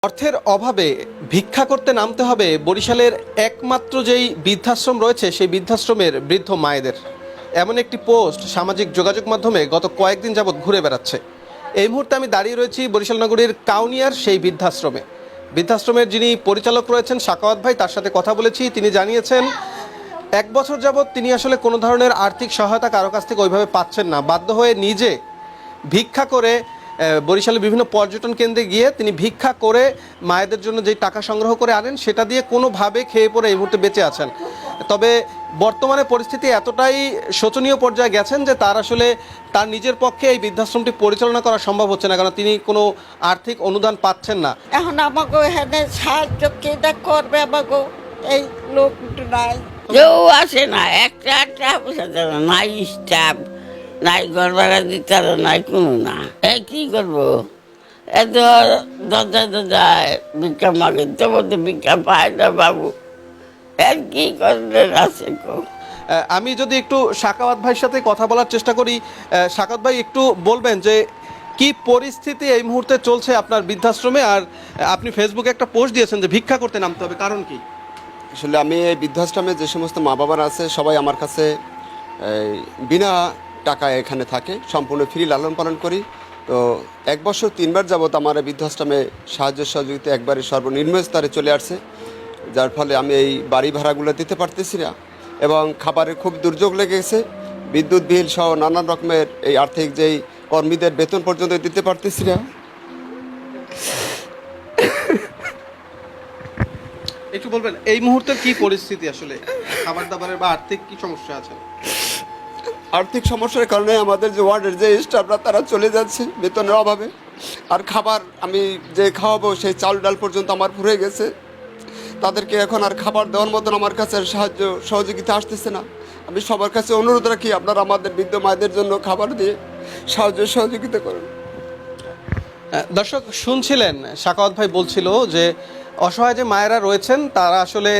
অর্থের অভাবে ভিক্ষা করতে নামতে হবে বরিশালের একমাত্র যেই বৃদ্ধাশ্রম রয়েছে সেই বৃদ্ধাশ্রমের বৃদ্ধ মায়েদের। এমন একটি পোস্ট সামাজিক যোগাযোগ মাধ্যমে গত কয়েকদিন যাবৎ ঘুরে বেড়াচ্ছে। এই মুহূর্তে আমি দাঁড়িয়ে রয়েছি বরিশাল নগরীর কাউনিয়ার সেই বৃদ্ধাশ্রমে। বৃদ্ধাশ্রমের যিনি পরিচালক রয়েছেন সাখাওয়াত ভাই, তার সাথে কথা বলেছি। তিনি জানিয়েছেন 1 বছর যাবৎ তিনি আসলে কোনো ধরনের আর্থিক সহায়তা কারো কাছ থেকে ওইভাবে পাচ্ছেন না। বাধ্য হয়ে নিজে ভিক্ষা করে বরিশালের বিভিন্ন পর্যটন কেন্দ্রে গিয়ে তিনি ভিক্ষা করে মায়েদের জন্য যেই টাকা সংগ্রহ করে আনেন সেটা দিয়ে কোনোভাবে খেয়ে পরে এই মুহূর্তে বেঁচে আছেন। তবে বর্তমানে পরিস্থিতি এতটাই শোচনীয় পর্যায়ে গেছেন যে তার আসলে তার নিজের পক্ষে এই বৃদ্ধাশ্রমটি পরিচালনা করা সম্ভব হচ্ছে না, কারণ তিনি কোনো আর্থিক অনুদান পাচ্ছেন না। এখন আমাকে এখানে সাহায্য কেটা করবে, আমাকে এই লোক নাই, কেউ আসে না, একটা নাই স্টাফ, নাই ঘর ভাড়া দিতে নাই কোনো না। কি করবো, এত দরজায় ভিক্ষা মাগে, তো বলতে ভিক্ষা পায় না বাবু, এর কি করবেন আছে গো। আমি যদি একটু সাখাওয়াত ভাইয়ের সাথে কথা বলার চেষ্টা করি, সাখাওয়াত ভাই একটু বলবেন যে কি পরিস্থিতি এই মুহূর্তে চলছে আপনার বৃদ্ধাশ্রমে, আর আপনি ফেসবুকে একটা পোস্ট দিয়েছেন যে ভিক্ষা করতে নামতে হবে, কারণ কি? আসলে আমি এই বৃদ্ধাশ্রমে যে সমস্ত মা বাবারা আছে সবাই আমার কাছে বিনা টাকায় এখানে থাকে, সম্পূর্ণ ফ্রি লালন পালন করি। তো 1 বছর 3 বার যাবৎ আমার এই বৃদ্ধাশ্রমে সাহায্য সহযোগিতা একবারে সর্বনিম্ন স্তরে চলে আসছে, যার ফলে আমি এই বাড়ি ভাড়াগুলো দিতে পারতেছি না এবং খাবারের খুব দুর্যোগ লেগে গেছে। বিদ্যুৎ বিল সহ নানান রকমের এই আর্থিক যেই কর্মীদের বেতন পর্যন্ত দিতে পারতেছি না। একটু বলবেন এই মুহূর্তের কি পরিস্থিতি, আসলে খাবার দাবারের বা আর্থিক কি সমস্যা আছে? আর্থিক সমস্যার কারণে আমাদের যে ওয়ার্ডের যে স্টাফরা তারা চলে যাচ্ছে বেতনের অভাবে, আর খাবার আমি যে খাওয়াবো সেই চাল ডাল পর্যন্ত আমার ফুরে গেছে। তাদেরকে এখন আর খাবার দেওয়ার মতন আমার কাছে সাহায্য সহযোগিতা আসতেছে না। আমি সবার কাছে অনুরোধ রাখি, আপনারা আমাদের বৃদ্ধ মায়েদের জন্য খাবার দিয়ে সাহায্য সহযোগিতা করুন। দর্শক শুনছিলেন, সাখাওয়াত ভাই বলছিল যে অসহায় যে মায়েরা রয়েছেন তারা আসলে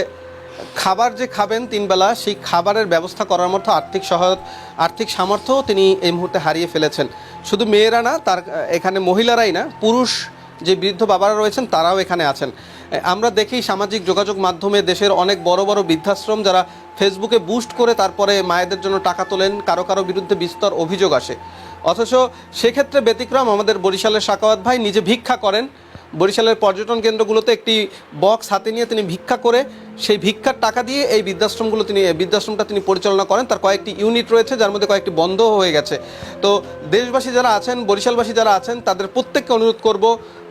খাবার যে খাবেন 3 বেলা, সেই খাবারের ব্যবস্থা করার মতো আর্থিক সামর্থ্য তিনি এই মুহূর্তে হারিয়ে ফেলেছেন। শুধু মেয়েরা না, তার এখানে মহিলারাই না, পুরুষ যে বৃদ্ধ বাবারা রয়েছেন তারাও এখানে আছেন। আমরা দেখি সামাজিক যোগাযোগ মাধ্যমে দেশের অনেক বড় বড় বৃদ্ধাশ্রম যারা ফেসবুকে বুস্ট করে তারপরে মায়েদের জন্য টাকা তোলেন, কারো কারো বিরুদ্ধে বিস্তর অভিযোগ আসে। অথচ সেক্ষেত্রে ব্যতিক্রম আমাদের বরিশালের সাখাওয়াত ভাই নিজে ভিক্ষা করেন। বরিশালের পর্যটন কেন্দ্রগুলোতে একটি বক্স হাতে নিয়ে তিনি ভিক্ষা করে সেই ভিক্ষার টাকা দিয়ে এই বৃদ্ধাশ্রমটা তিনি পরিচালনা করেন। তার কয়েকটি ইউনিট রয়েছে, যার মধ্যে কয়েকটি বন্ধ হয়ে গেছে। তো দেশবাসী যারা আছেন, বরিশালবাসী যারা আছেন, তাদের প্রত্যেককে অনুরোধ করব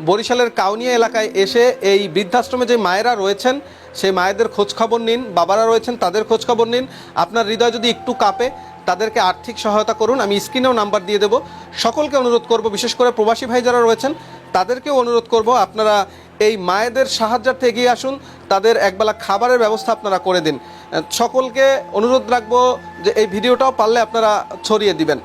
বরিশালের কাউনিয়া এলাকায় এসে এই বৃদ্ধাশ্রমে যে মায়েরা রয়েছেন সেই মায়েদের খোঁজখবর নিন, বাবারা রয়েছেন তাদের খোঁজখবর নিন। আপনার হৃদয় যদি একটু কাঁপে তাদেরকে আর্থিক সহায়তা করুন। আমি স্ক্রিনেও নাম্বার দিয়ে দেবো। সকলকে অনুরোধ করব, বিশেষ করে প্রবাসী ভাই যারা রয়েছেন তাদেরকেও অনুরোধ করব, আপনারা এই মায়েদের সাহায্যার্থে এগিয়ে আসুন, তাদের একবেলা খাবারের ব্যবস্থা আপনারা করে দিন। সকলকে অনুরোধ রাখবো যে এই ভিডিওটাও পারলে আপনারা ছড়িয়ে দিবেন।